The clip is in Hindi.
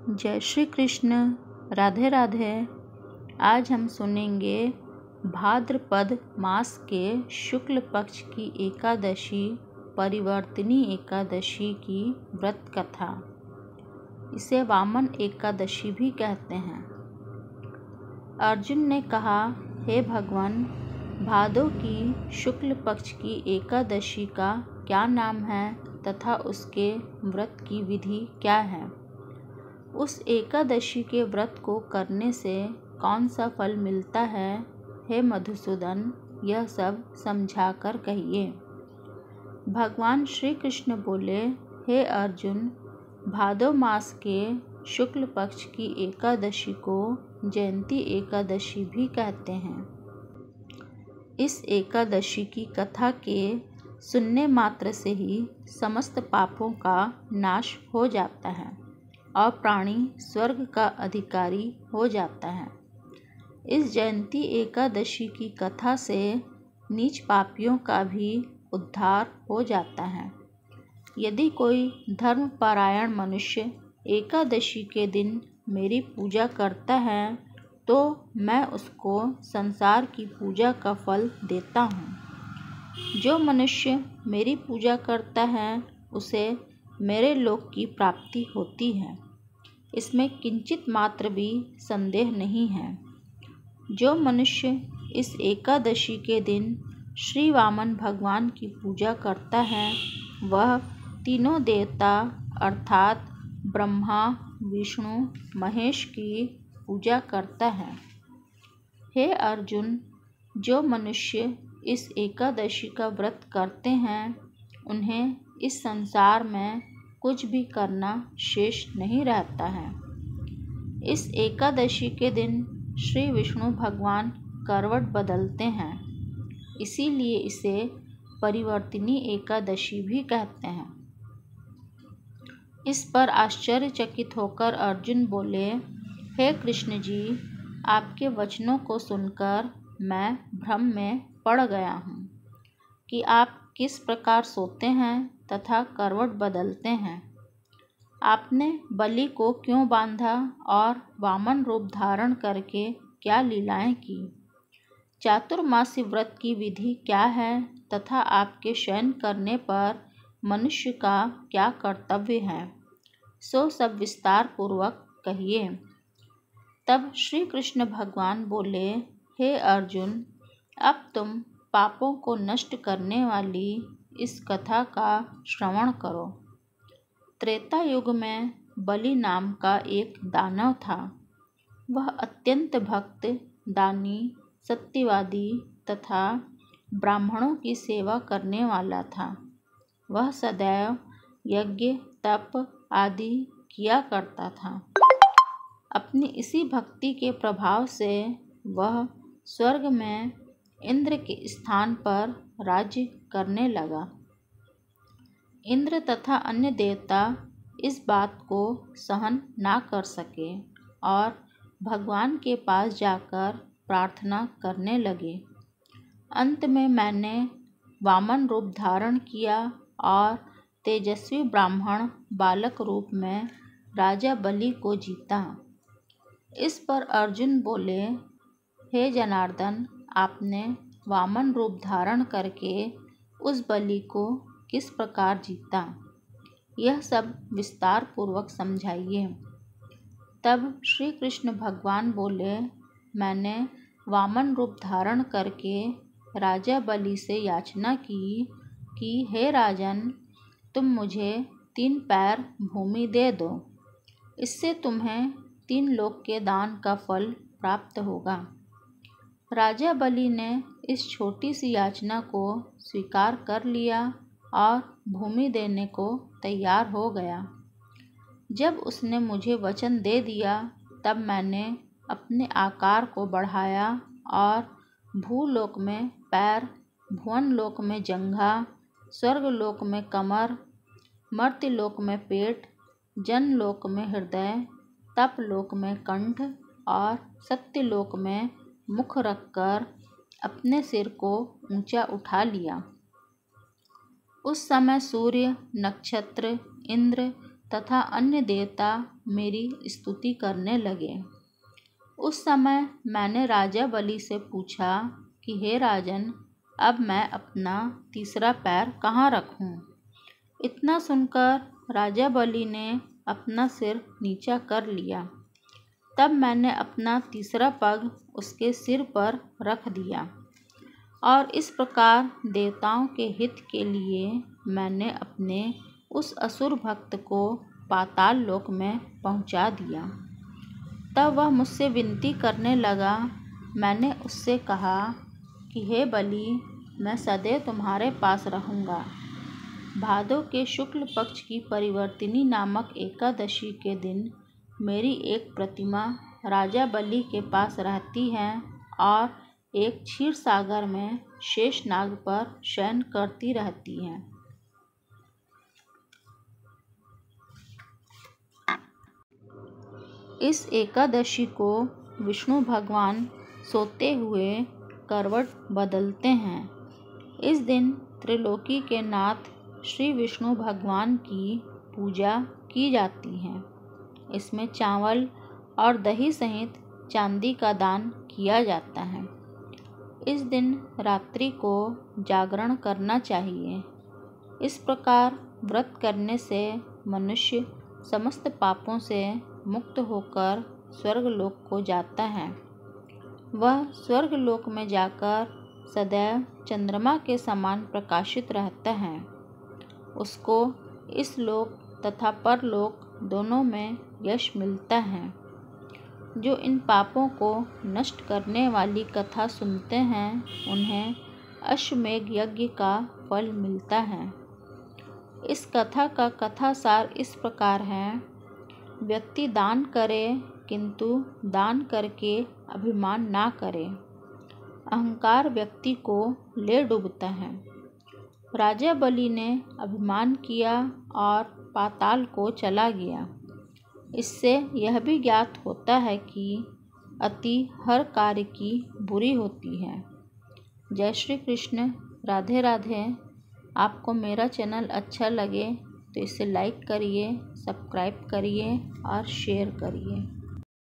जय श्री कृष्ण। राधे राधे। आज हम सुनेंगे भाद्रपद मास के शुक्ल पक्ष की एकादशी परिवर्तिनी एकादशी की व्रत कथा। इसे वामन एकादशी भी कहते हैं। अर्जुन ने कहा, हे भगवान, भादो की शुक्ल पक्ष की एकादशी का क्या नाम है तथा उसके व्रत की विधि क्या है? उस एकादशी के व्रत को करने से कौन सा फल मिलता है? हे मधुसूदन, यह सब समझाकर कहिए। भगवान श्री कृष्ण बोले, हे अर्जुन, भादो मास के शुक्ल पक्ष की एकादशी को जयंती एकादशी भी कहते हैं। इस एकादशी की कथा के सुनने मात्र से ही समस्त पापों का नाश हो जाता है और प्राणी स्वर्ग का अधिकारी हो जाता है। इस जयंती एकादशी की कथा से नीच पापियों का भी उद्धार हो जाता है। यदि कोई धर्मपरायण मनुष्य एकादशी के दिन मेरी पूजा करता है तो मैं उसको संसार की पूजा का फल देता हूँ। जो मनुष्य मेरी पूजा करता है उसे मेरे लोक की प्राप्ति होती है। इसमें किंचित मात्र भी संदेह नहीं है। जो मनुष्य इस एकादशी के दिन श्री वामन भगवान की पूजा करता है वह तीनों देवता अर्थात ब्रह्मा, विष्णु, महेश की पूजा करता है। हे अर्जुन, जो मनुष्य इस एकादशी का व्रत करते हैं उन्हें इस संसार में कुछ भी करना शेष नहीं रहता है। इस एकादशी के दिन श्री विष्णु भगवान करवट बदलते हैं, इसीलिए इसे परिवर्तिनी एकादशी भी कहते हैं। इस पर आश्चर्यचकित होकर अर्जुन बोले, हे कृष्ण जी, आपके वचनों को सुनकर मैं भ्रम में पड़ गया हूँ कि आप किस प्रकार सोते हैं तथा करवट बदलते हैं। आपने बलि को क्यों बांधा और वामन रूप धारण करके क्या लीलाएं की? चातुर्मासी व्रत की विधि क्या है तथा आपके शयन करने पर मनुष्य का क्या कर्तव्य है? सो सब विस्तार पूर्वक कहिए। तब श्री कृष्ण भगवान बोले, हे अर्जुन, अब तुम पापों को नष्ट करने वाली इस कथा का श्रवण करो। त्रेता युग में बलि नाम का एक दानव था। वह अत्यंत भक्त, दानी, सत्यवादी तथा ब्राह्मणों की सेवा करने वाला था। वह सदैव यज्ञ, तप आदि किया करता था। अपनी इसी भक्ति के प्रभाव से वह स्वर्ग में इंद्र के स्थान पर राज्य करने लगा। इंद्र तथा अन्य देवता इस बात को सहन ना कर सके और भगवान के पास जाकर प्रार्थना करने लगे। अंत में मैंने वामन रूप धारण किया और तेजस्वी ब्राह्मण बालक रूप में राजा बलि को जीता। इस पर अर्जुन बोले, हे जनार्दन, आपने वामन रूप धारण करके उस बलि को किस प्रकार जीता? यह सब विस्तार पूर्वक समझाइए। तब श्री कृष्ण भगवान बोले, मैंने वामन रूप धारण करके राजा बलि से याचना की कि हे राजन, तुम मुझे 3 पैर भूमि दे दो। इससे तुम्हें 3 लोक के दान का फल प्राप्त होगा। राजा बलि ने इस छोटी सी याचना को स्वीकार कर लिया और भूमि देने को तैयार हो गया। जब उसने मुझे वचन दे दिया तब मैंने अपने आकार को बढ़ाया और भूलोक में पैर, भुवन लोक में जंघा, स्वर्गलोक में कमर, मर्त्यलोक में पेट, जनलोक में हृदय, तपलोक में कंठ और सत्यलोक में मुख रखकर अपने सिर को ऊंचा उठा लिया। उस समय सूर्य, नक्षत्र, इंद्र, तथा अन्य देवता मेरी स्तुति करने लगे। उस समय मैंने राजा बलि से पूछा कि हे राजन, अब मैं अपना तीसरा पैर कहाँ रखूं? इतना सुनकर राजा बलि ने अपना सिर नीचा कर लिया। तब मैंने अपना तीसरा पग उसके सिर पर रख दिया और इस प्रकार देवताओं के हित के लिए मैंने अपने उस असुर भक्त को पाताल लोक में पहुंचा दिया। तब वह मुझसे विनती करने लगा। मैंने उससे कहा कि हे बलि, मैं सदैव तुम्हारे पास रहूँगा। भादों के शुक्ल पक्ष की परिवर्तिनी नामक एकादशी के दिन मेरी एक प्रतिमा राजा बलि के पास रहती है और एक क्षीर सागर में शेषनाग पर शयन करती रहती है। इस एकादशी को विष्णु भगवान सोते हुए करवट बदलते हैं। इस दिन त्रिलोकी के नाथ श्री विष्णु भगवान की पूजा की जाती है। इसमें चावल और दही सहित चांदी का दान किया जाता है। इस दिन रात्रि को जागरण करना चाहिए। इस प्रकार व्रत करने से मनुष्य समस्त पापों से मुक्त होकर स्वर्गलोक को जाता है। वह स्वर्गलोक में जाकर सदैव चंद्रमा के समान प्रकाशित रहता है। उसको इस लोक तथा परलोक दोनों में यश मिलता है। जो इन पापों को नष्ट करने वाली कथा सुनते हैं उन्हें अश्वमेध यज्ञ का फल मिलता है। इस कथा का कथासार इस प्रकार है। व्यक्ति दान करे किंतु दान करके अभिमान ना करे। अहंकार व्यक्ति को ले डूबता है। राजा बलि ने अभिमान किया और पाताल को चला गया। इससे यह भी ज्ञात होता है कि अति हर कार्य की बुरी होती है। जय श्री कृष्ण। राधे राधे। आपको मेरा चैनल अच्छा लगे तो इसे लाइक करिए, सब्सक्राइब करिए और शेयर करिए।